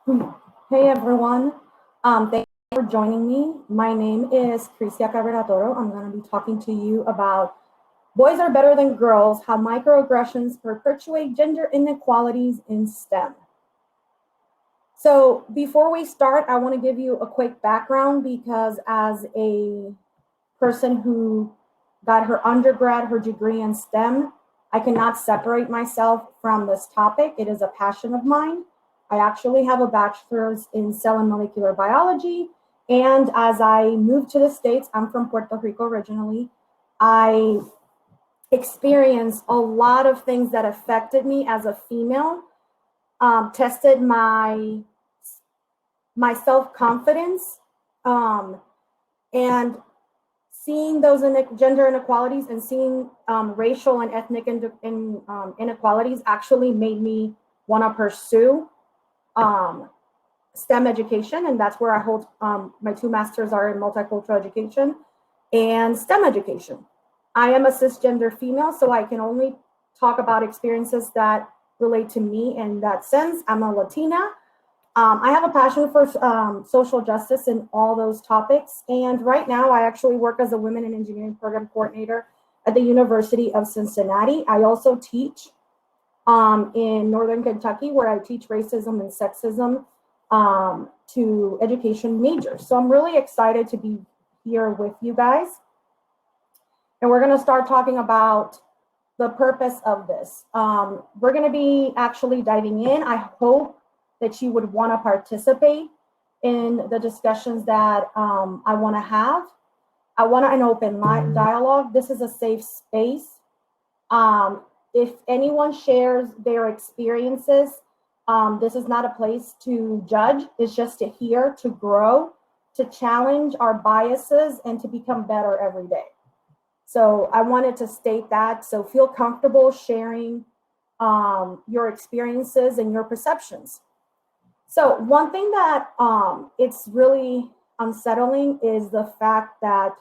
Hey everyone, thank you for joining me. My name is Crisia Cabrera Toro. I'm going to be talking to you about boys are better than girls, how microaggressions perpetuate gender inequalities in STEM. So before we start, I want to give you a quick background because as a person who got her undergrad, her degree in STEM, I cannot separate myself from this topic. It is a passion of mine. I actually have a bachelor's in cell and molecular biology. And as I moved to the States, I'm from Puerto Rico originally, I experienced a lot of things that affected me as a female, tested my self-confidence, and seeing those gender inequalities and seeing racial and ethnic inequalities actually made me want to pursue STEM education, and that's where I hold my 2 masters are in multicultural education and STEM education. I am a cisgender female, so I can only talk about experiences that relate to me in that sense. I'm a Latina. I have a passion for social justice and all those topics, and right now I actually work as a Women in Engineering Program Coordinator at the University of Cincinnati. I also teach in Northern Kentucky, where I teach racism and sexism to education majors. So I'm really excited to be here with you guys. And we're going to start talking about the purpose of this. We're going to be actually diving in. I hope that you would want to participate in the discussions that I want to have. I want an open dialogue. This is a safe space. If anyone shares their experiences, this is not a place to judge. It's just to hear, to grow, to challenge our biases, and to become better every day. So I wanted to state that. So feel comfortable sharing your experiences and your perceptions. So one thing that it's really unsettling is the fact that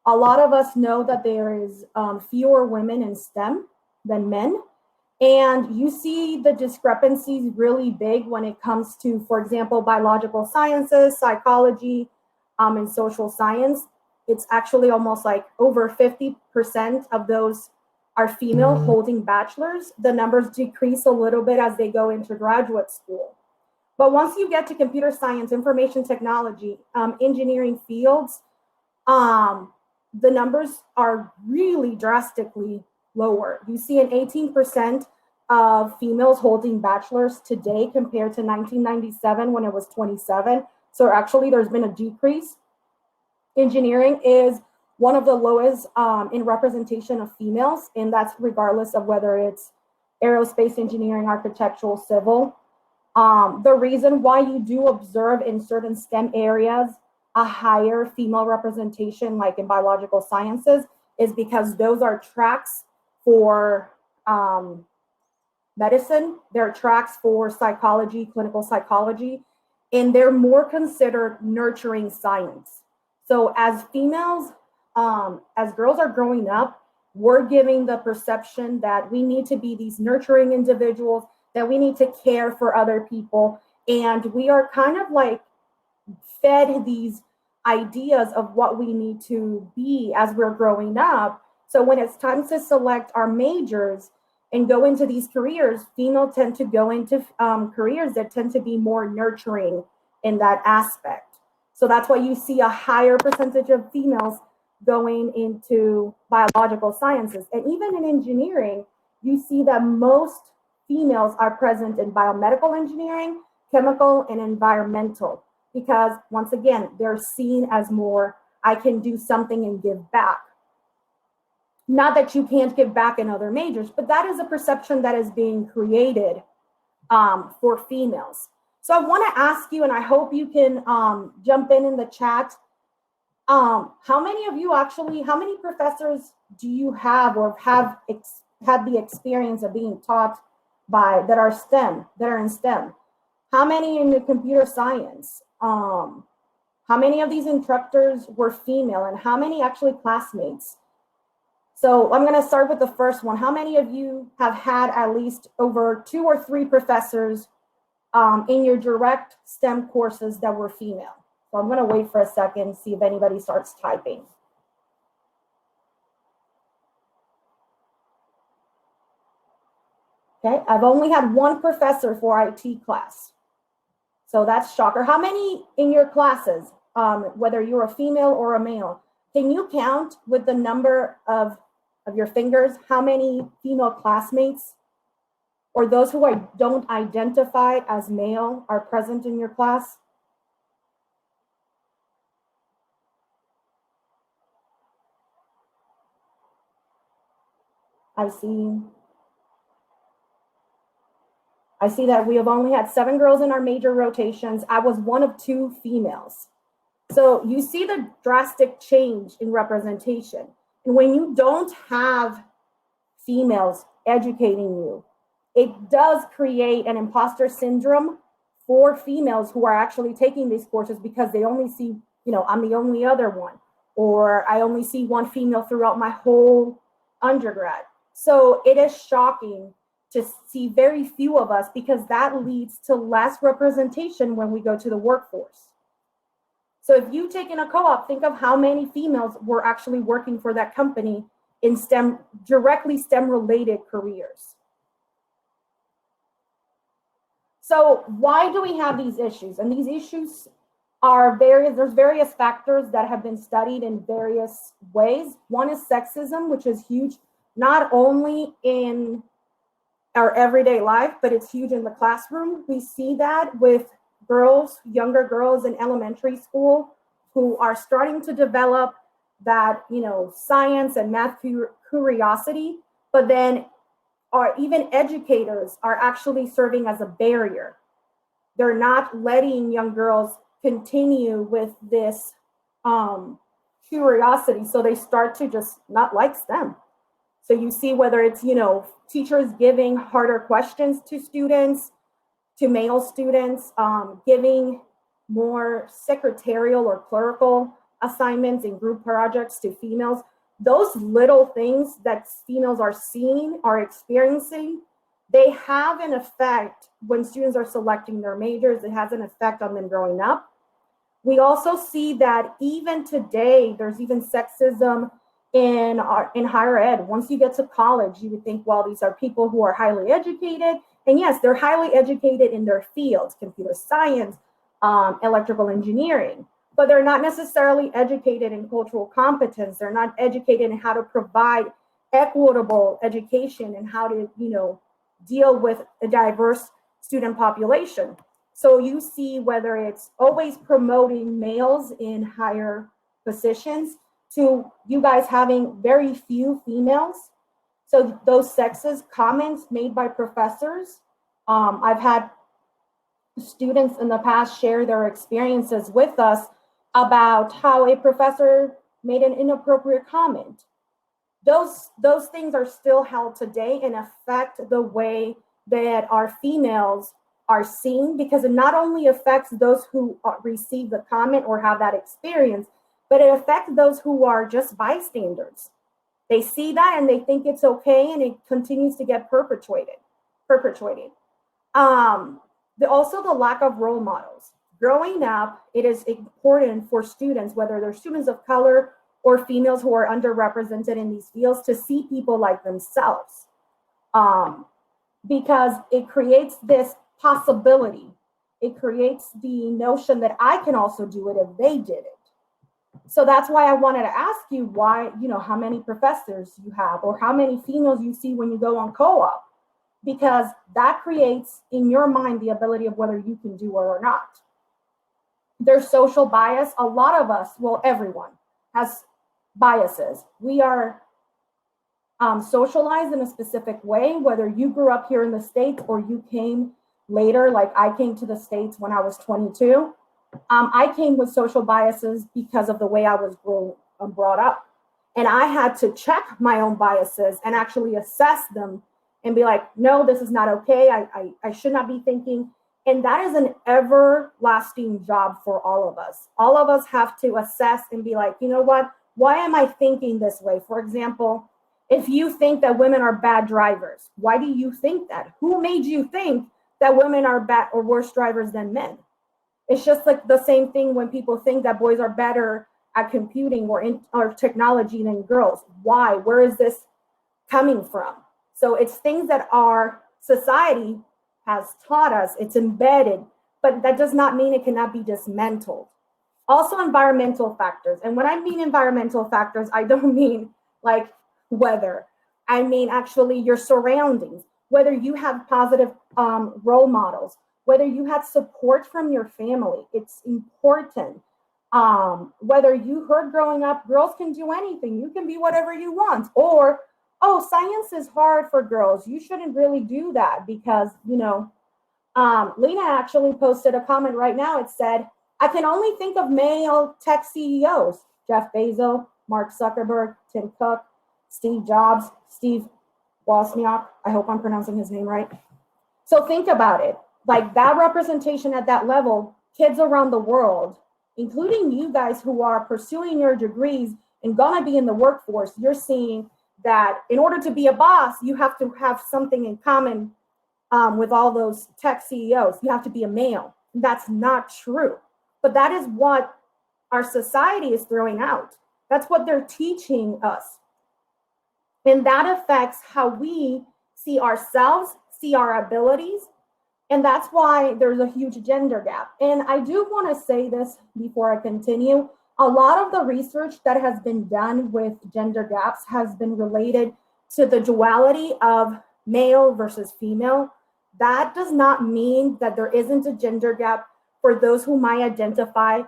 a lot of us know that there is fewer women in STEM than men. And you see the discrepancies really big when it comes to, for example, biological sciences, psychology, and social science. It's actually almost like over 50% of those are female holding bachelors. The numbers decrease a little bit as they go into graduate school. But once you get to computer science, information technology, engineering fields, the numbers are really drastically lower. You see an 18% of females holding bachelors today compared to 1997 when it was 27. So actually there's been a decrease. Engineering is one of the lowest in representation of females, and that's regardless of whether it's aerospace engineering, architectural, civil. The reason why you do observe in certain STEM areas a higher female representation, like in biological sciences, is because those are tracks for medicine, they're tracks for psychology, clinical psychology, and they're more considered nurturing science. So as females, as girls are growing up, we're giving the perception that we need to be these nurturing individuals, that we need to care for other people. And we are kind of like fed these ideas of what we need to be as we're growing up. So when it's time to select our majors and go into these careers, females tend to go into careers that tend to be more nurturing in that aspect. So that's why you see a higher percentage of females going into biological sciences. And even in engineering, you see that most females are present in biomedical engineering, chemical, and environmental, because once again, they're seen as more, I can do something and give back. Not that you can't give back in other majors, but that is a perception that is being created for females. So I want to ask you, and I hope you can jump in the chat. How many of you actually, how many professors do you have or have had the experience of being taught by that are STEM, that are in STEM? How many in the computer science? How many of these instructors were female, and how many actually classmates? So I'm going to start with the first one. How many of you have had at least over 2 or 3 professors in your direct STEM courses that were female. So I'm going to wait for a second, see if anybody starts typing. Okay, I've only had one professor for IT class. So that's shocker. How many in your classes, whether you're a female or a male, can you count with the number of your fingers how many female classmates or those who don't identify as male are present in your class? I see that we have only had 7 girls in our major rotations. I was one of 2 females. So you see the drastic change in representation. And when you don't have females educating you, it does create an imposter syndrome for females who are actually taking these courses because they only see, I'm the only other one, or I only see one female throughout my whole undergrad. So it is shocking to see very few of us because that leads to less representation when we go to the workforce. So if you take in a co-op, think of how many females were actually working for that company in STEM, directly STEM related careers. So why do we have these issues? And these issues are there's various factors that have been studied in various ways. One is sexism, which is huge, not only in our everyday life, but it's huge in the classroom. We see that with girls, younger girls in elementary school who are starting to develop that, science and math curiosity, but then even educators are actually serving as a barrier. They're not letting young girls continue with this curiosity, so they start to just not like STEM. So you see whether it's, teachers giving harder questions to students, to male students, giving more secretarial or clerical assignments and group projects to females. Those little things that females are seeing, are experiencing, they have an effect when students are selecting their majors. It has an effect on them growing up. We also see that even today, there's even sexism in higher ed. Once you get to college, you would think, well, these are people who are highly educated. And yes, they're highly educated in their fields, computer science, electrical engineering, but they're not necessarily educated in cultural competence. They're not educated in how to provide equitable education and how to, deal with a diverse student population. So you see whether it's always promoting males in higher positions to you guys having very few females. So those sexist comments made by professors, I've had students in the past share their experiences with us about how a professor made an inappropriate comment. Those things are still held today and affect the way that our females are seen, because it not only affects those who receive the comment or have that experience, but it affects those who are just bystanders. They see that and they think it's okay, and it continues to get perpetuated. Also the lack of role models. Growing up, it is important for students, whether they're students of color or females who are underrepresented in these fields, to see people like themselves, because it creates this possibility. It creates the notion that I can also do it if they did it. So that's why I wanted to ask you why, how many professors you have or how many females you see when you go on co-op, because that creates in your mind the ability of whether you can do it or not. There's social bias. A lot of us, well, everyone has biases. We are socialized in a specific way, whether you grew up here in the States or you came later, like I came to the States when I was 22. I came with social biases because of the way I was brought up. And I had to check my own biases and actually assess them and be like, no, this is not okay. I should not be thinking. And that is an everlasting job for all of us. All of us have to assess and be like, you know what? Why am I thinking this way? For example, if you think that women are bad drivers, why do you think that? Who made you think that women are bad or worse drivers than men. It's just like the same thing when people think that boys are better at computing or technology than girls. Why? Where is this coming from? So it's things that our society has taught us. It's embedded, but that does not mean it cannot be dismantled. Also, environmental factors. And when I mean environmental factors, I don't mean like weather. I mean actually your surroundings, whether you have positive role models, whether you had support from your family. It's important. Whether you heard growing up, girls can do anything. You can be whatever you want. Or, oh, science is hard for girls. You shouldn't really do that because, Lena actually posted a comment right now. It said, I can only think of male tech CEOs, Jeff Bezos, Mark Zuckerberg, Tim Cook, Steve Jobs, Steve Wozniak. I hope I'm pronouncing his name right. So think about it. Like that representation at that level, kids around the world, including you guys who are pursuing your degrees and gonna be in the workforce, you're seeing that in order to be a boss, you have to have something in common with all those tech CEOs. You have to be a male. That's not true. But that is what our society is throwing out. That's what they're teaching us. And that affects how we see ourselves, see our abilities. And that's why there's a huge gender gap. And I do want to say this before I continue. A lot of the research that has been done with gender gaps has been related to the duality of male versus female. That does not mean that there isn't a gender gap for those who might identify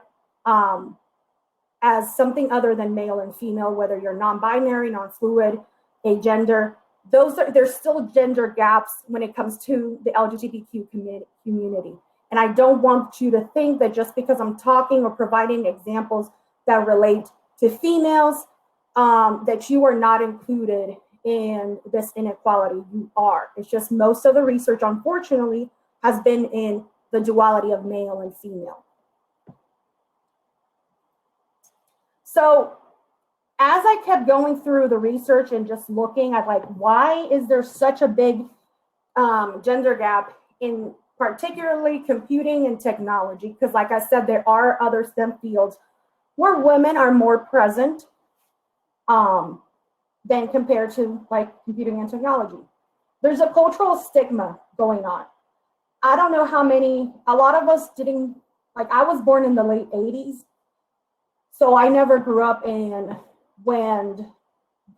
as something other than male and female, whether you're non-binary, non-fluid, agender. There's still gender gaps when it comes to the LGBTQ community. And I don't want you to think that just because I'm talking or providing examples that relate to females, that you are not included in this inequality. You are. It's just most of the research, unfortunately, has been in the duality of male and female. So as I kept going through the research and just looking at like, why is there such a big gender gap in particularly computing and technology? Because like I said, there are other STEM fields where women are more present than compared to like computing and technology. There's a cultural stigma going on. I don't know how many, a lot of us didn't, like I was born in the late 80s. So I never grew up in when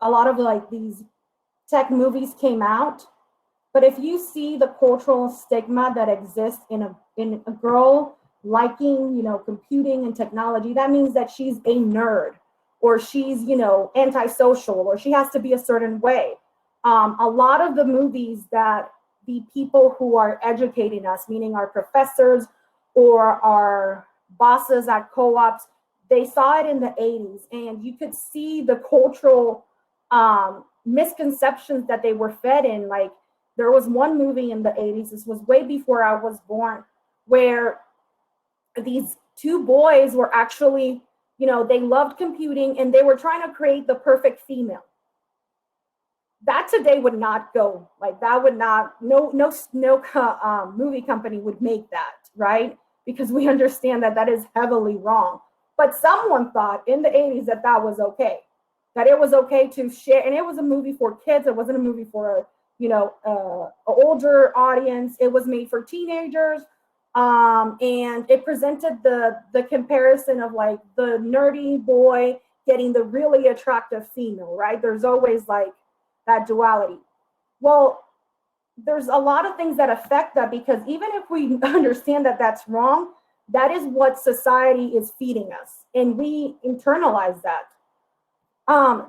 a lot of like these tech movies came out. But if you see the cultural stigma that exists in a girl liking, computing and technology, that means that she's a nerd or she's, antisocial or she has to be a certain way. A lot of the movies that the people who are educating us, meaning our professors or our bosses at co-ops, they saw it in the 80s, and you could see the cultural misconceptions that they were fed in. Like there was one movie in the 80s, this was way before I was born, where these two boys were actually, they loved computing and they were trying to create the perfect female. That today would not go, like that would not, no movie company would make that, right? Because we understand that that is heavily wrong. But someone thought in the 80s that that was okay, that it was okay to share. And it was a movie for kids. It wasn't a movie for, an older audience. It was made for teenagers. And it presented the comparison of like the nerdy boy getting the really attractive female, right? There's always like that duality. Well, there's a lot of things that affect that, because even if we understand that that's wrong, that is what society is feeding us, and we internalize that.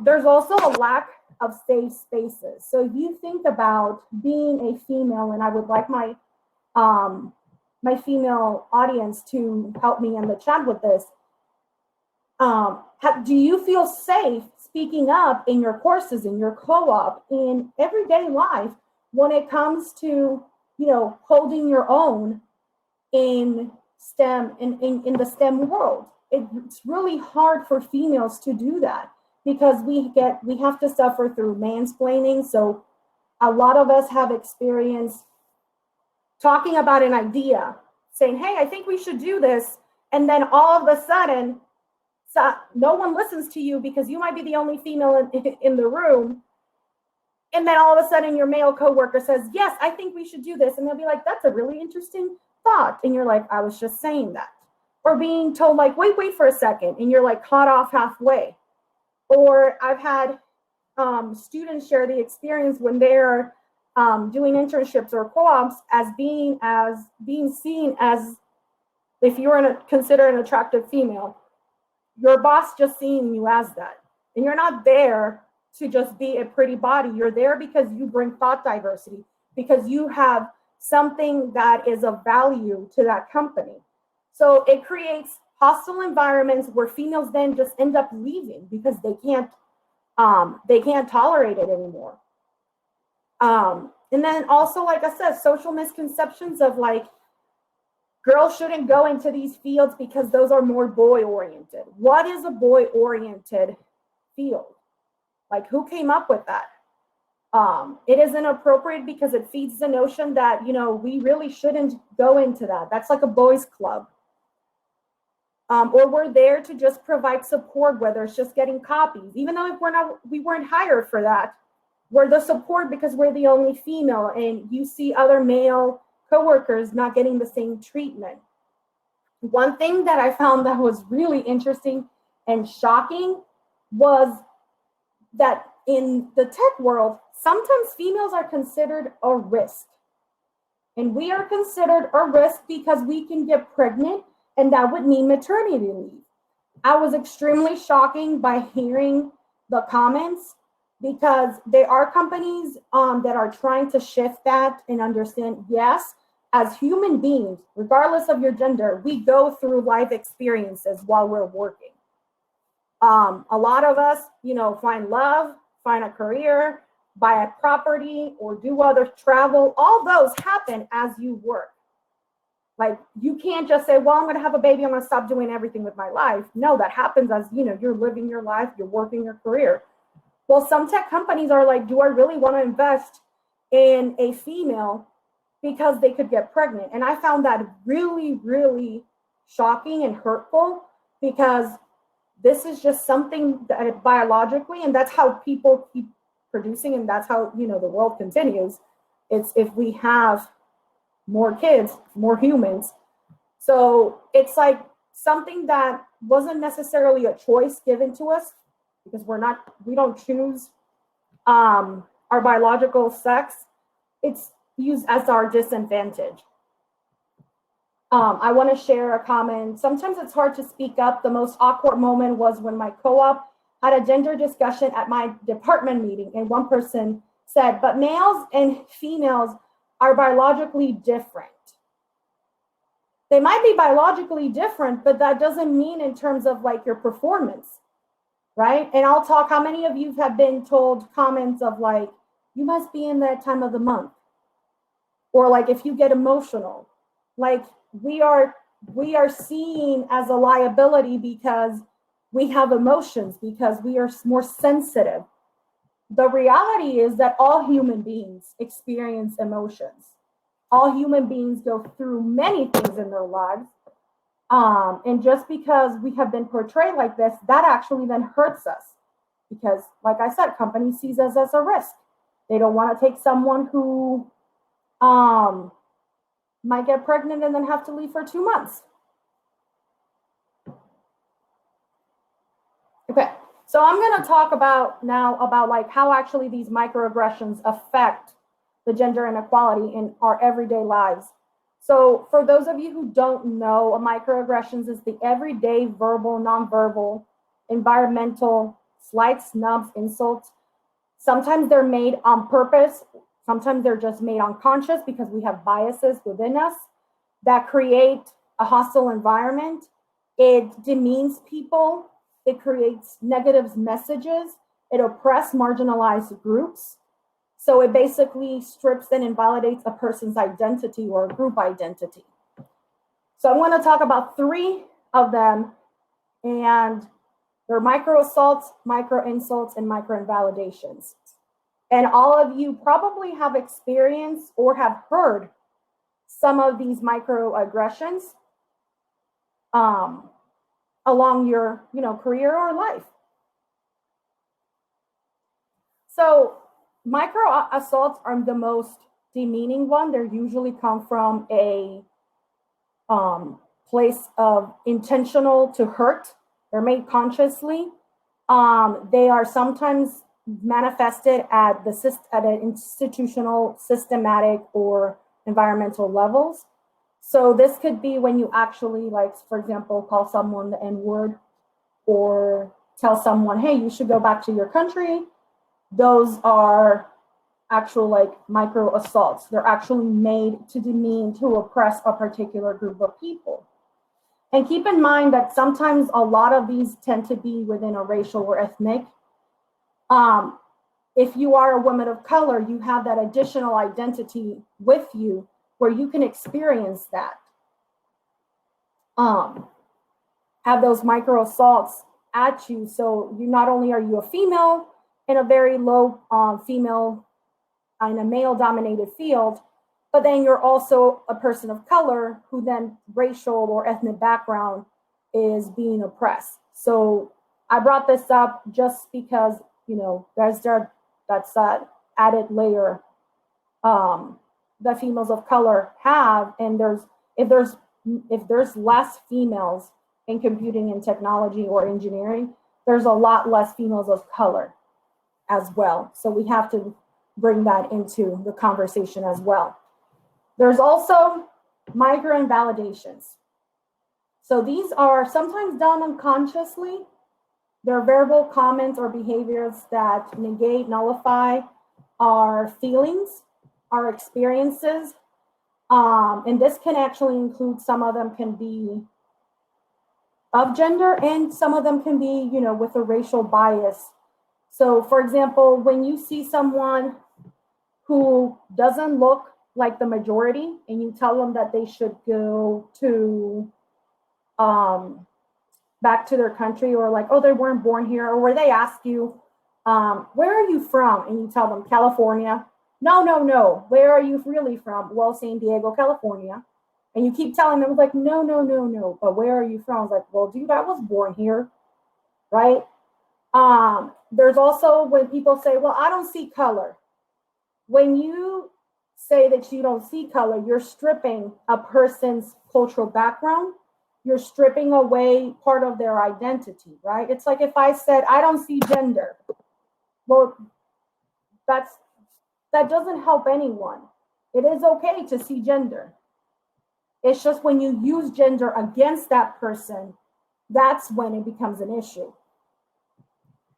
There's also a lack of safe spaces. So if you think about being a female, and I would like my female audience to help me in the chat with this, do you feel safe speaking up in your courses, in your co-op, in everyday life when it comes to, holding your own in STEM, in the STEM world? It's really hard for females to do that because we have to suffer through mansplaining. So a lot of us have experienced talking about an idea, saying, hey, I think we should do this. And then all of a sudden, no one listens to you because you might be the only female in the room. And then all of a sudden your male coworker says, yes, I think we should do this. And they'll be like, that's a really interesting thought. And you're like, I was just saying that. Or being told like, wait for a second. And you're like caught off halfway. Or I've had students share the experience when they're doing internships or co-ops as being seen as, if you're considered an attractive female, your boss just seeing you as that. And you're not there to just be a pretty body. You're there because you bring thought diversity, because you have something that is of value to that company. So it creates hostile environments where females then just end up leaving because they can't tolerate it anymore. And then also, like I said, social misconceptions of like, girls shouldn't go into these fields because those are more boy-oriented. What is a boy-oriented field? Like, who came up with that? It is inappropriate because it feeds the notion that, we really shouldn't go into that. That's like a boys' club. Or we're there to just provide support, whether it's just getting copies. Even though we weren't hired for that, we're the support because we're the only female, and you see other male coworkers not getting the same treatment. One thing that I found that was really interesting and shocking was that in the tech world, sometimes females are considered a risk. And we are considered a risk because we can get pregnant, and that would mean maternity leave. I was extremely shocking by hearing the comments, because there are companies that are trying to shift that and understand, yes, as human beings, regardless of your gender, we go through life experiences while we're working. A lot of us, find love, find a career, buy a property, or do other travel. All those happen as you work. Like, you can't just say, well, I'm going to have a baby, I'm going to stop doing everything with my life. No, that happens as, you're living your life, you're working your career. Well, some tech companies are like, do I really want to invest in a female because they could get pregnant? And I found that really, really shocking and hurtful, because this is just something that biologically, and that's how people keep producing, and that's how, the world continues. It's if we have more kids, more humans. So it's like something that wasn't necessarily a choice given to us, because we don't choose our biological sex. It's used as our disadvantage. I want to share a comment. Sometimes it's hard to speak up. The most awkward moment was when my co-op had a gender discussion at my department meeting, and one person said, but males and females are biologically different. They might be biologically different, but that doesn't mean in terms of like your performance. Right? And I'll talk, how many of you have been told comments of like, you must be in that time of the month? Or like, if you get emotional, like we are seen as a liability because we have emotions, because we are more sensitive. The reality is that all human beings experience emotions. All human beings go through many things in their lives. And just because we have been portrayed like this, that actually then hurts us, because, like I said, company sees us as a risk. They don't want to take someone who might get pregnant and then have to leave for 2 months. Okay, so I'm going to talk about like how actually these microaggressions affect the gender inequality in our everyday lives. So for those of you who don't know, microaggressions is the everyday verbal, nonverbal, environmental, slights, snubs, insults. Sometimes they're made on purpose. Sometimes they're just made unconscious because we have biases within us that create a hostile environment. It demeans people. It creates negative messages. It oppresses marginalized groups. So it basically strips and invalidates a person's identity or a group identity. So I'm going to talk about 3 of them, and they're micro assaults, micro insults, and micro invalidations. And all of you probably have experienced or have heard some of these microaggressions along your, career or life. So micro assaults are the most demeaning one. They usually come from a place of intentional to hurt. They're made consciously. They are sometimes manifested at an institutional, systematic, or environmental levels. So this could be when you actually, like, for example, call someone the N-word or tell someone, hey, you should go back to your country. Those are actual, like, micro assaults. They're actually made to demean, to oppress a particular group of people. And keep in mind that sometimes a lot of these tend to be within a racial or ethnic. If you are a woman of color, you have that additional identity with you where you can experience that. Have those micro assaults at you. So you not only are you a female in a very low female in a male dominated field, but then you're also a person of color who then racial or ethnic background is being oppressed. So I brought this up just because, that's that added layer that females of color have. And if there's less females in computing and technology or engineering, there's a lot less females of color as well. So we have to bring that into the conversation as well. There's also migrant validations. So these are sometimes done unconsciously. They're verbal comments or behaviors that negate, nullify our feelings, our experiences. And this can actually include, some of them can be of gender and some of them can be, with a racial bias. So for example, when you see someone who doesn't look like the majority and you tell them that they should go to back to their country, or like, oh, they weren't born here, or where they ask you, where are you from? And you tell them California. No. Where are you really from? Well, San Diego, California. And you keep telling them, like, no. But where are you from? I was like, well, dude, I was born here, right? There's also when people say, well, I don't see color. When you say that you don't see color, you're stripping a person's cultural background. You're stripping away part of their identity, right? It's like if I said, I don't see gender. Well, that doesn't help anyone. It is okay to see gender. It's just when you use gender against that person, that's when it becomes an issue.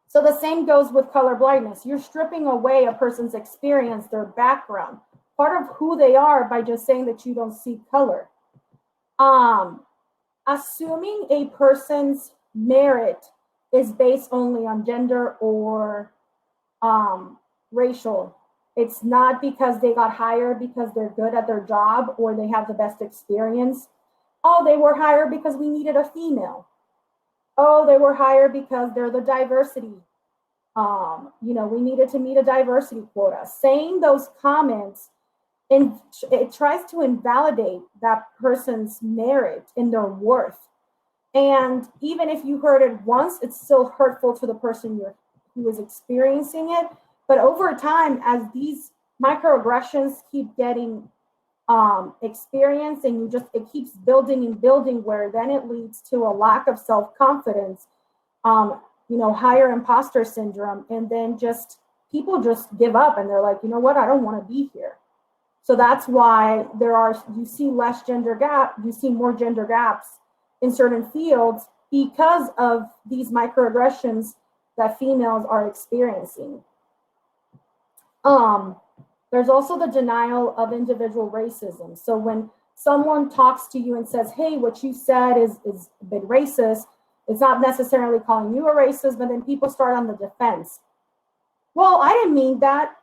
So the same goes with color blindness. You're stripping away a person's experience, their background, part of who they are by just saying that you don't see color. Assuming a person's merit is based only on gender or racial. It's not because they got hired because they're good at their job or they have the best experience. Oh, they were hired because we needed a female. Oh, they were hired because they're the diversity. We needed to meet a diversity quota. Saying those comments, and it tries to invalidate that person's merit and their worth. And even if you heard it once, it's still hurtful to the person who is experiencing it. But over time, as these microaggressions keep getting experienced, and it keeps building and building, where then it leads to a lack of self-confidence, higher imposter syndrome, and then people just give up and they're like, you know what, I don't want to be here. So that's why you see more gender gaps in certain fields because of these microaggressions that females are experiencing. There's also the denial of individual racism. So when someone talks to you and says, hey, what you said is a bit racist, it's not necessarily calling you a racist, but then people start on the defense. Well, I didn't mean that.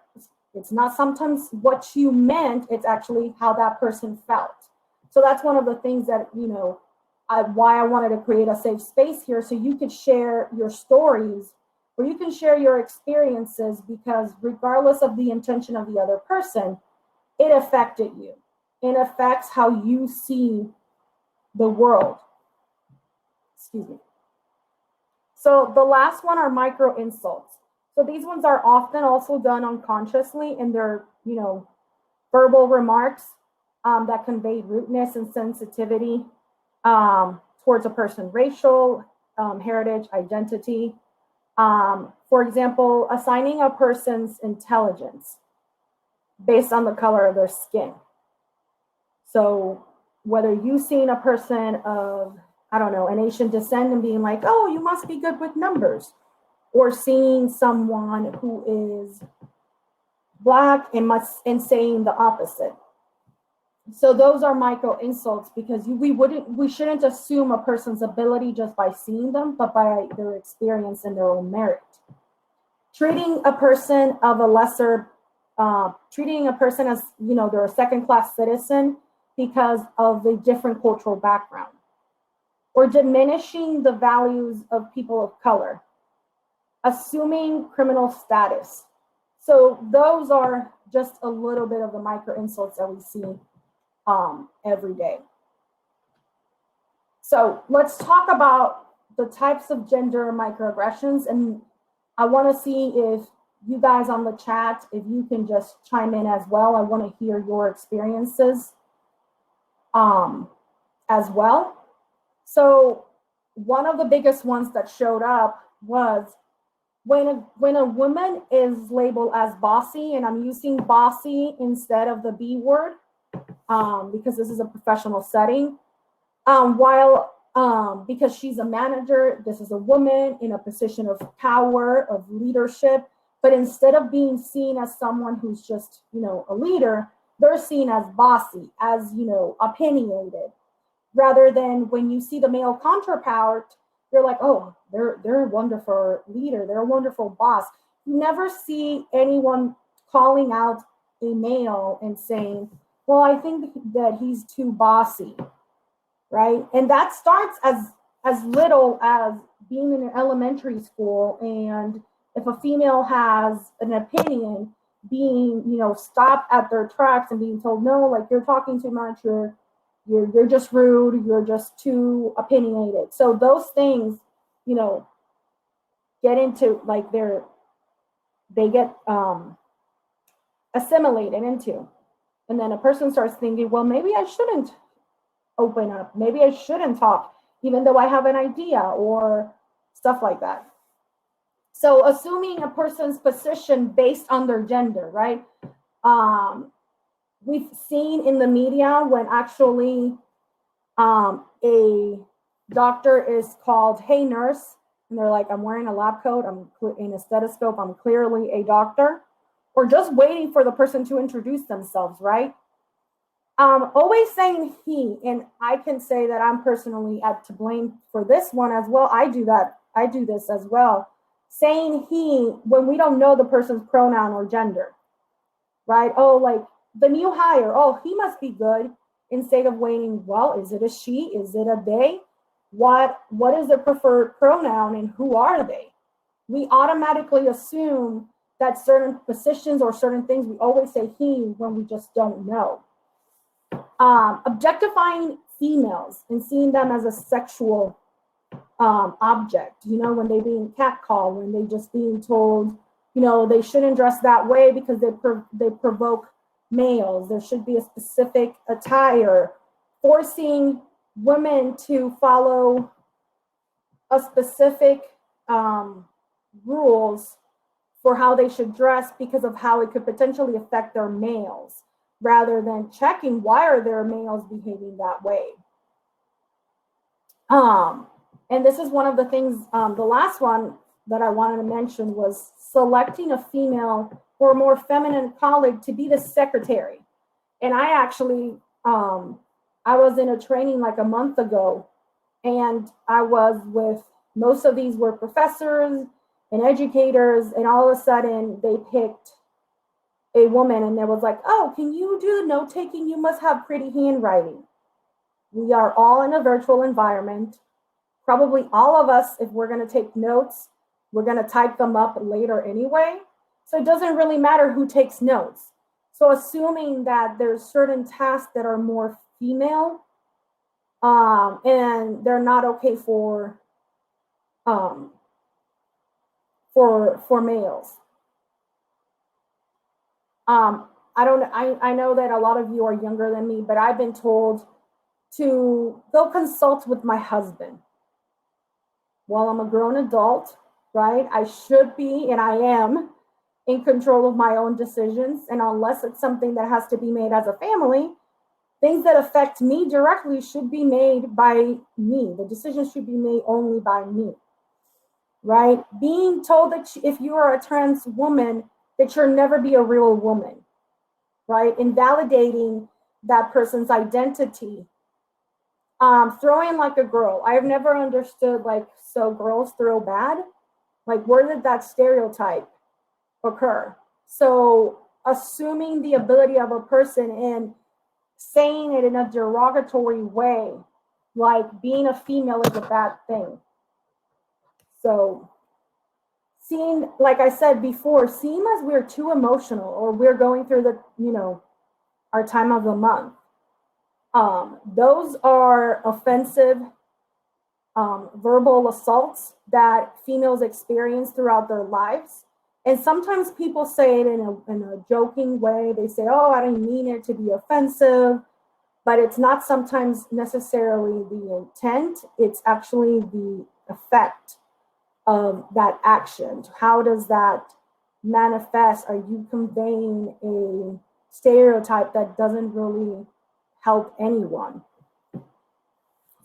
It's not sometimes what you meant, it's actually how that person felt. So that's one of the things that, why I wanted to create a safe space here, so you could share your stories or you can share your experiences, because regardless of the intention of the other person, it affected you. and affects how you see the world. Excuse me. So the last one are micro insults. So these ones are often also done unconsciously, and they're, verbal remarks that convey rudeness and sensitivity towards a person's racial, heritage, identity. For example, assigning a person's intelligence based on the color of their skin. So whether you've seen a person of, I don't know, an Asian descent and being like, oh, you must be good with numbers, or seeing someone who is Black and saying the opposite. So those are micro insults, because we shouldn't assume a person's ability just by seeing them, but by their experience and their own merit. Treating a person as, they're a second-class citizen because of a different cultural background, or diminishing the values of people of color, assuming criminal status. So those are just a little bit of the micro insults that we see every day. So let's talk about the types of gender microaggressions, and I want to see if you guys on the chat, if you can just chime in as well. I want to hear your experiences as well. So one of the biggest ones that showed up was when a woman is labeled as bossy, and I'm using bossy instead of the B word because this is a professional setting, because she's a manager, this is a woman in a position of power, of leadership, but instead of being seen as someone who's just, a leader, they're seen as bossy, as, opinionated, rather than when you see the male counterpart, you're like, oh, they're a wonderful leader, they're a wonderful boss. You never see anyone calling out a male and saying, well, I think that he's too bossy, right? And that starts as little as being in an elementary school, and if a female has an opinion, being, stopped at their tracks and being told, no, like, you're talking too much, you're just rude, you're just too opinionated. So those things, get into, like, they get assimilated into. And then a person starts thinking, well, maybe I shouldn't open up. Maybe I shouldn't talk, even though I have an idea, or stuff like that. So assuming a person's position based on their gender, right? We've seen in the media when actually a doctor is called, hey, nurse, and they're like, I'm wearing a lab coat, I'm in a stethoscope, I'm clearly a doctor, or just waiting for the person to introduce themselves, right? Always saying he, and I can say that I'm personally to blame for this one as well. I do this as well. Saying he when we don't know the person's pronoun or gender, right? Oh, like the new hire, oh, he must be good, instead of waiting, well, is it a she? Is it a they? What is the preferred pronoun and who are they? We automatically assume that certain positions or certain things, we always say he when we just don't know. Objectifying females and seeing them as a sexual object, when they being catcalled, when they just being told, they shouldn't dress that way because they provoke males. There should be a specific attire, forcing women to follow a specific rules for how they should dress because of how it could potentially affect their males, rather than checking why are their males behaving that way. And this is one of the things, the last one that I wanted to mention was selecting a female or more feminine colleague to be the secretary. And I actually, I was in a training like a month ago, and I was with, most of these were professors and educators, and all of a sudden they picked a woman and there was like, oh, can you do note taking? You must have pretty handwriting. We are all in a virtual environment. Probably all of us, if we're going to take notes, we're going to type them up later anyway. So it doesn't really matter who takes notes. So assuming that there's certain tasks that are more female, and they're not okay for males. I know that a lot of you are younger than me, but I've been told to go consult with my husband. Well, I'm a grown adult, right? I should be, and I am, in control of my own decisions. And unless it's something that has to be made as a family, things that affect me directly should be made by me. The decisions should be made only by me, right? Being told that if you are a trans woman, that you'll never be a real woman, right? Invalidating that person's identity. Throwing like a girl. I've never understood, like, so girls throw bad? Like, where did that stereotype occur? So assuming the ability of a person and saying it in a derogatory way, like being a female is a bad thing. So seeing, like I said before, seeing as we're too emotional or we're going through the, our time of the month, those are offensive verbal assaults that females experience throughout their lives. And sometimes people say it in a joking way. They say, oh, I didn't mean it to be offensive. But it's not sometimes necessarily the intent. It's actually the effect of that action. How does that manifest? Are you conveying a stereotype that doesn't really help anyone?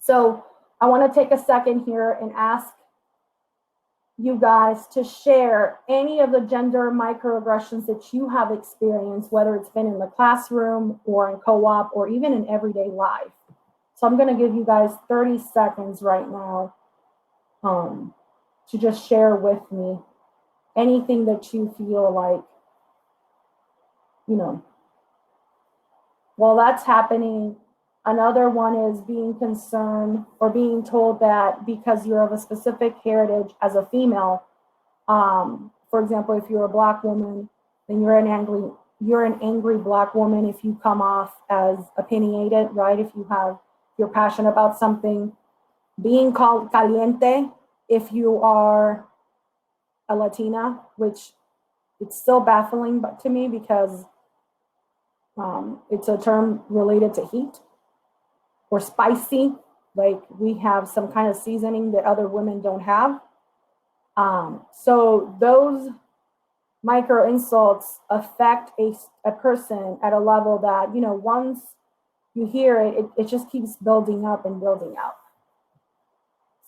So I want to take a second here and ask you guys to share any of the gender microaggressions that you have experienced, whether it's been in the classroom or in co-op or even in everyday life. So I'm going to give you guys 30 seconds right now to just share with me anything that you feel like, while that's happening. Another one is being concerned or being told that because you're of a specific heritage as a female, for example, if you're a Black woman, then you're an angry Black woman if you come off as opinionated, right? If you're passionate about something. Being called caliente if you are a Latina, which it's still baffling to me because it's a term related to heat. Or spicy, like we have some kind of seasoning that other women don't have. So those micro insults affect a person at a level that, once you hear it, it just keeps building up and building up.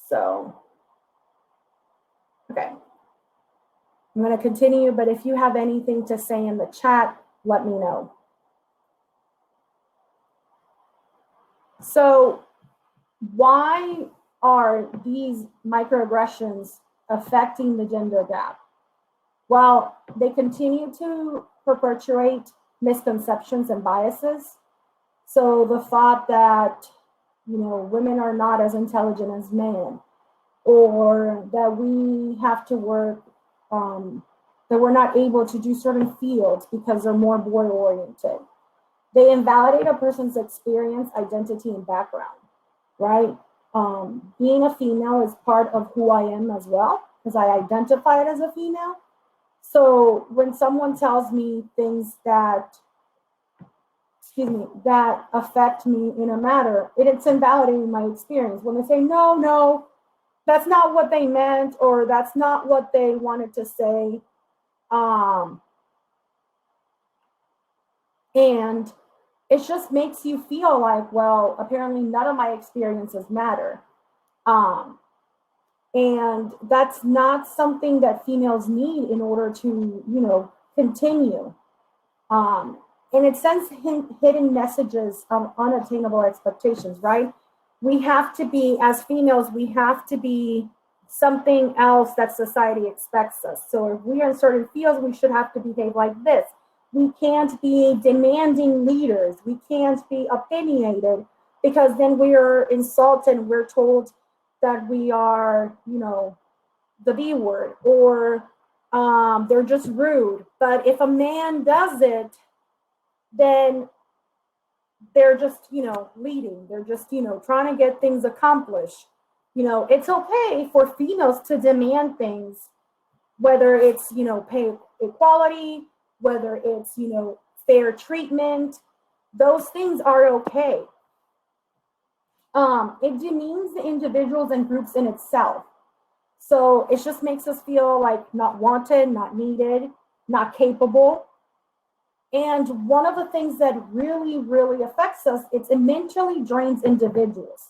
So, okay. I'm going to continue, but if you have anything to say in the chat, let me know. So, why are these microaggressions affecting the gender gap? Well, they continue to perpetuate misconceptions and biases. So the thought that, women are not as intelligent as men, or that we have to work, that we're not able to do certain fields because they're more boy-oriented. They invalidate a person's experience, identity, and background. Right? Being a female is part of who I am as well, because I identify it as a female. So when someone tells me things that affect me in a matter, it's invalidating my experience. When they say, no, that's not what they meant, or that's not what they wanted to say. And it just makes you feel like, well, apparently none of my experiences matter. And that's not something that females need in order to, continue. And it sends hidden messages of unattainable expectations, right? We have to be, as females, we have to be something else that society expects us. So if we are in certain fields, we should have to behave like this. We can't be demanding leaders. We can't be opinionated, because then we are insulted and we're told that we are, the B word, or they're just rude. But if a man does it, then they're just, leading. They're just, trying to get things accomplished. It's okay for females to demand things, whether it's, pay equality, whether it's, fair treatment. Those things are okay. It demeans the individuals and groups in itself. So it just makes us feel like not wanted, not needed, not capable. And one of the things that really, really affects us, it mentally drains individuals.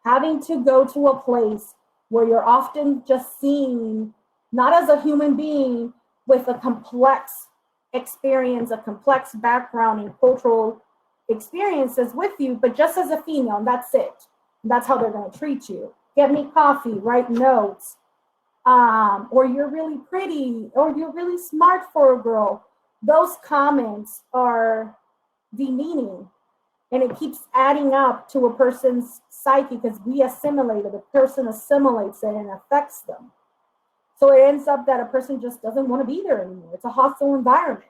Having to go to a place where you're often just seen not as a human being with a complex experience, a complex background and cultural experiences with you, but just as a female, and that's it. And that's how they're going to treat you. Get me coffee, write notes, or you're really pretty, or you're really smart for a girl. Those comments are demeaning, and it keeps adding up to a person's psyche because we assimilate it. The person assimilates it and affects them. So it ends up that a person just doesn't want to be there anymore. It's a hostile environment.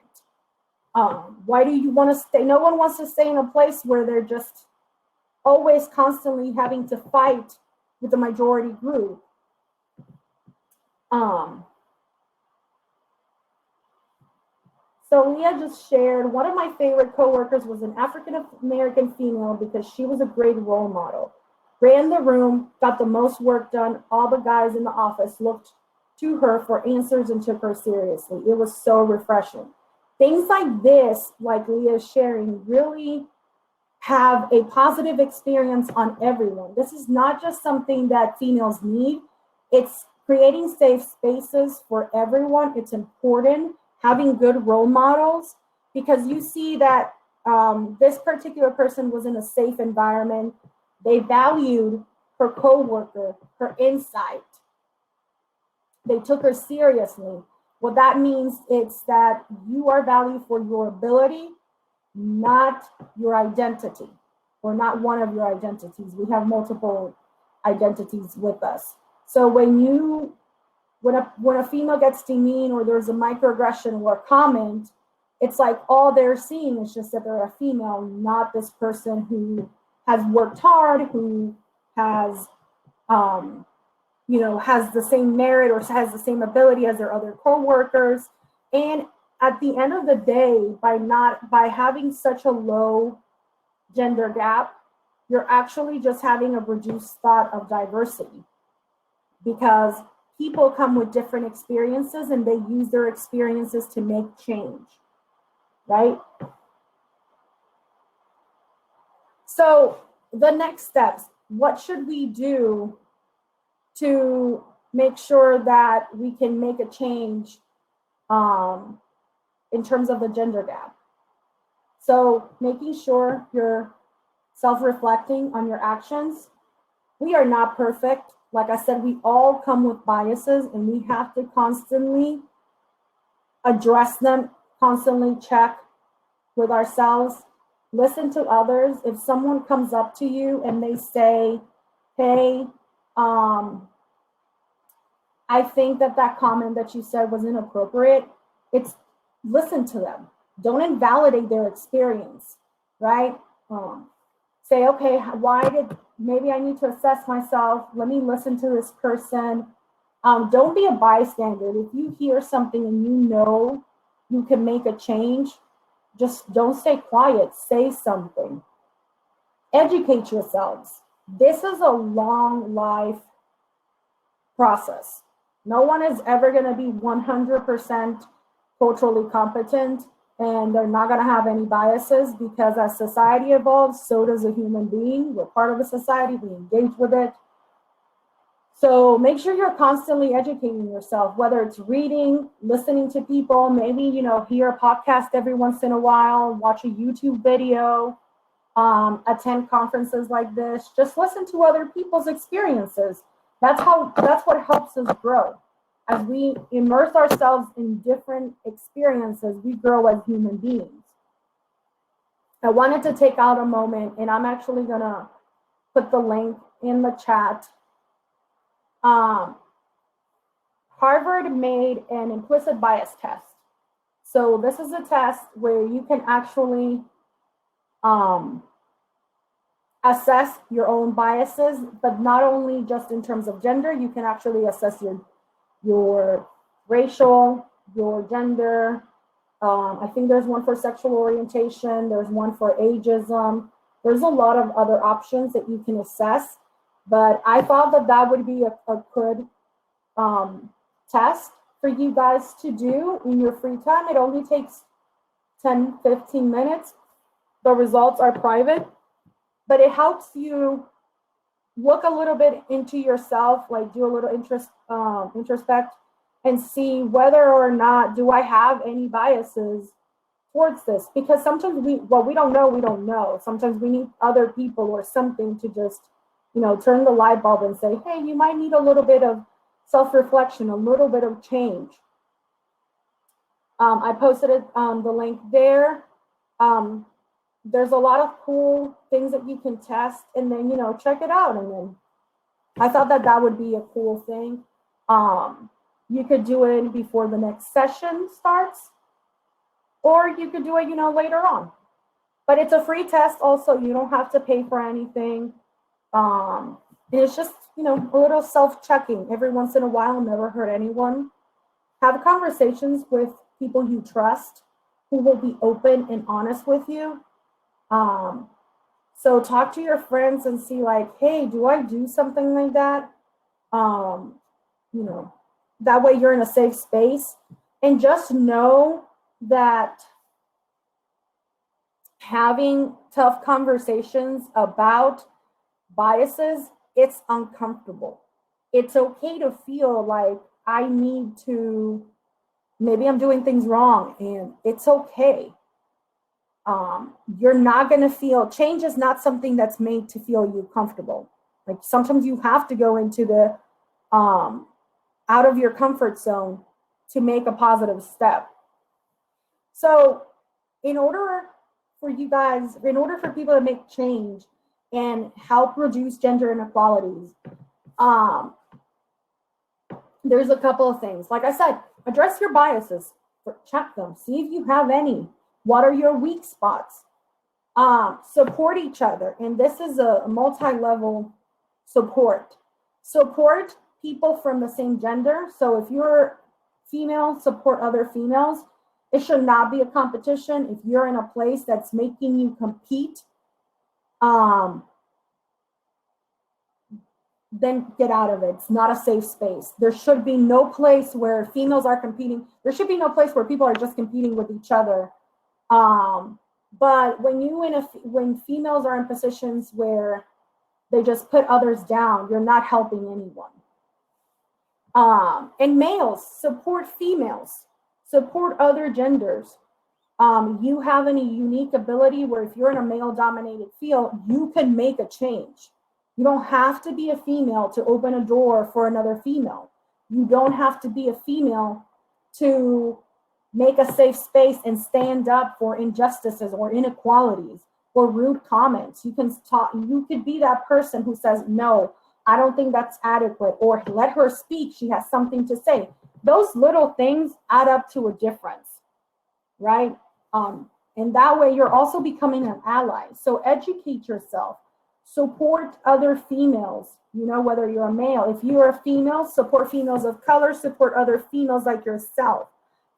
Why do you want to stay? No one wants to stay in a place where they're just always constantly having to fight with the majority group. So Leah just shared, one of my favorite coworkers was an African-American female because she was a great role model. Ran the room, got the most work done. All the guys in the office looked to her for answers and took her seriously. It was so refreshing. Things like this, like Leah is sharing, really have a positive experience on everyone. This is not just something that females need. It's creating safe spaces for everyone. It's important. Having good role models, because you see that this particular person was in a safe environment. They valued her coworker, her insight. They took her seriously. What that means is that you are valued for your ability, not your identity, or not one of your identities. We have multiple identities with us. So when a female gets demeaned or there's a microaggression or a comment, it's like all they're seeing is just that they're a female, not this person who has worked hard, who has, has the same merit or has the same ability as their other coworkers. And at the end of the day, by having such a low gender gap, you're actually just having a reduced thought of diversity, because people come with different experiences and they use their experiences to make change, right? So the next steps, what should we do to make sure that we can make a change in terms of the gender gap? So making sure you're self-reflecting on your actions. We are not perfect. Like I said, we all come with biases and we have to constantly address them, constantly check with ourselves, listen to others. If someone comes up to you and they say, hey, I think that comment that you said was inappropriate, listen to them. Don't invalidate their experience, right? Say, okay, maybe I need to assess myself. Let me listen to this person. Don't be a bystander. If you hear something and you know you can make a change, just don't stay quiet. Say something. Educate yourselves. This is a long life process. No one is ever going to be 100% culturally competent, and they're not going to have any biases, because as society evolves, so does a human being. We're part of a society. We engage with it. So make sure you're constantly educating yourself, whether it's reading, listening to people, maybe, hear a podcast every once in a while, watch a YouTube video, attend conferences like this. Just listen to other people's experiences. That's what helps us grow. As we immerse ourselves in different experiences, we grow as human beings. I wanted to take out a moment, and I'm actually going to put the link in the chat. Harvard made an implicit bias test. So this is a test where you can actually assess your own biases, but not only just in terms of gender, you can actually assess your racial, your gender. I think there's one for sexual orientation. There's one for ageism. There's a lot of other options that you can assess, but I thought that that would be a good test for you guys to do in your free time. It only takes 10, 15 minutes. The results are private, but it helps you look a little bit into yourself, like do a little introspect and see whether or not do I have any biases towards this. Because sometimes we don't know. Sometimes we need other people or something to just, turn the light bulb and say, hey, you might need a little bit of self-reflection, a little bit of change. I posted the link there. There's a lot of cool things that you can test and then, check it out. And then I thought that that would be a cool thing. You could do it before the next session starts, or you could do it, later on. But it's a free test also. You don't have to pay for anything. And it's just, a little self-checking every once in a while. Never hurt anyone. Have conversations with people you trust who will be open and honest with you. So talk to your friends and see like, hey, do I do something like that? That way you're in a safe space. And just know that having tough conversations about biases, it's uncomfortable. It's okay to feel like maybe I'm doing things wrong, and it's okay. You're not going to change is not something that's made to feel you comfortable. Like sometimes you have to go into the out of your comfort zone to make a positive step. So in order for people to make change and help reduce gender inequalities, there's a couple of things. Like I said, address your biases, check them, see if you have any. What are your weak spots? Support each other. And this is a multi-level support. Support people from the same gender. So if you're female, support other females. It should not be a competition. If you're in a place that's making you compete, then get out of it. It's not a safe space. There should be no place where females are competing. There should be no place where people are just competing with each other. But when females are in positions where they just put others down, you're not helping anyone. And males, support females, support other genders. You have any unique ability where if you're in a male-dominated field, you can make a change. You don't have to be a female to open a door for another female. You don't have to be a female to make a safe space and stand up for injustices or inequalities or rude comments. You could be that person who says, no, I don't think that's adequate, or let her speak. She has something to say. Those little things add up to a difference, right? And that way you're also becoming an ally. So educate yourself, support other females, whether you're a male. If you're a female, support females of color, support other females like yourself.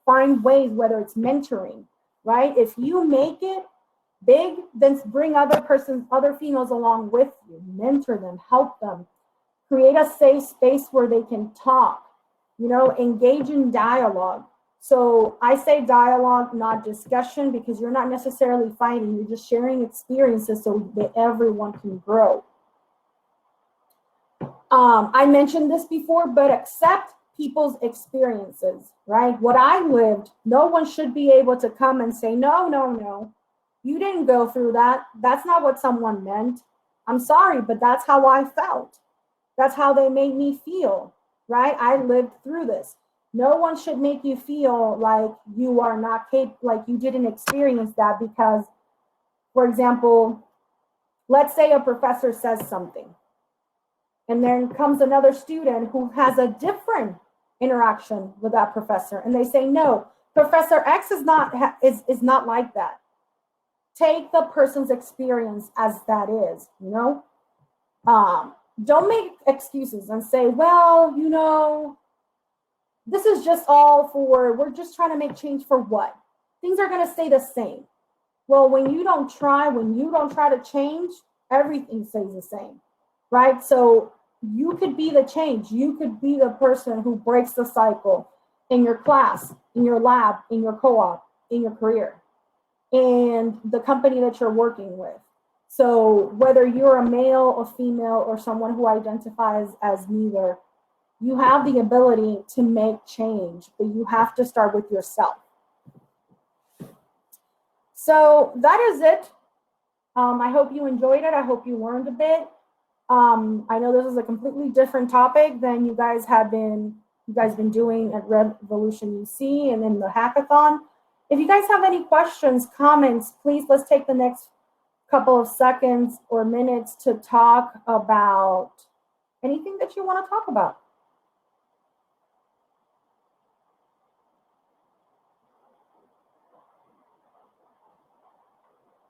Find ways, whether it's mentoring, right? If you make it big, then bring other females along with you, mentor them, help them, create a safe space where they can talk, engage in dialogue. So I say dialogue, not discussion, because you're not necessarily fighting, you're just sharing experiences so that everyone can grow. I mentioned this before, but accept people's experiences, right? What I lived, no one should be able to come and say, no, you didn't go through that. That's not what someone meant. I'm sorry, but that's how I felt. That's how they made me feel, right? I lived through this. No one should make you feel like you are not capable, like you didn't experience that because, for example, let's say a professor says something, and then comes another student who has a different interaction with that professor, and they say, no, Professor X is not like that. take the person's experience as that is, you know? Don't make excuses and say, well, you know, this is just all for, we're just trying to make change for what? Things are going to stay the same. Well, when you don't try to change, everything stays the same, right? So you could be the change. You could be the person who breaks the cycle in your class, in your lab, in your co-op, in your career, and the company that you're working with. So whether you're a male or female or someone who identifies as neither, you have the ability to make change, but you have to start with yourself. So that is it. I hope you enjoyed it. I hope you learned a bit. I know this is a completely different topic than you guys been doing at RevolutionUC and in the hackathon. If you guys have any questions, comments, please let's take the next couple of seconds or minutes to talk about anything that you want to talk about.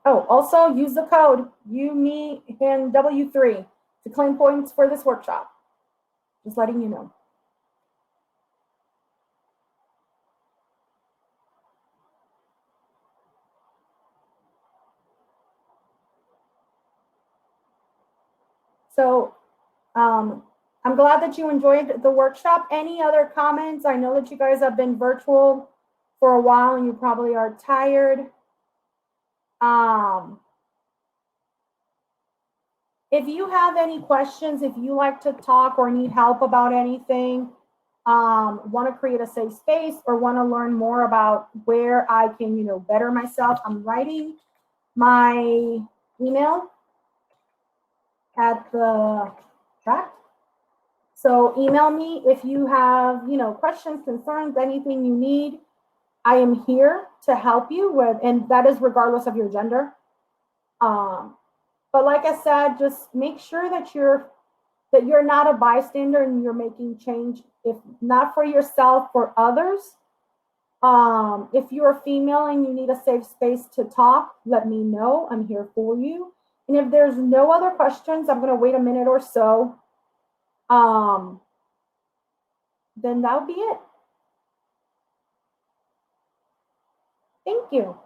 Oh, also use the code UMEANW3 to claim points for this workshop. Just letting you know. So I'm glad that you enjoyed the workshop. Any other comments? I know that you guys have been virtual for a while and you probably are tired. If you have any questions, if you like to talk or need help about anything, want to create a safe space or want to learn more about where I can, you know, better myself, I'm writing my email at the chat. So email me if you have, you know, questions, concerns, anything you need. I am here to help you with, and that is regardless of your gender. But like I said, just make sure that you're not a bystander and you're making change, if not for yourself, for others. If you're a female and you need a safe space to talk, let me know. I'm here for you. And if there's no other questions, I'm going to wait a minute or so. Then that'll be it. Thank you.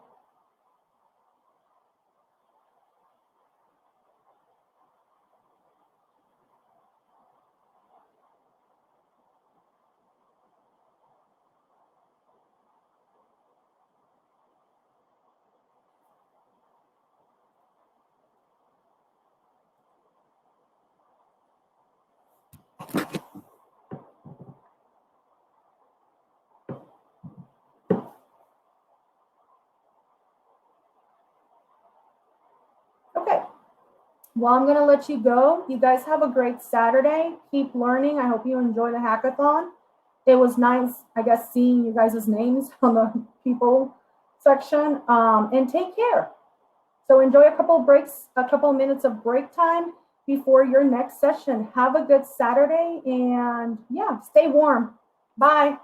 Okay. Well, I'm going to let you go. You guys have a great Saturday. Keep learning. I hope you enjoy the hackathon. It was nice, I guess, seeing you guys' names on the people section. And take care. So enjoy a couple minutes of break time before your next session. Have a good Saturday and yeah, stay warm. Bye.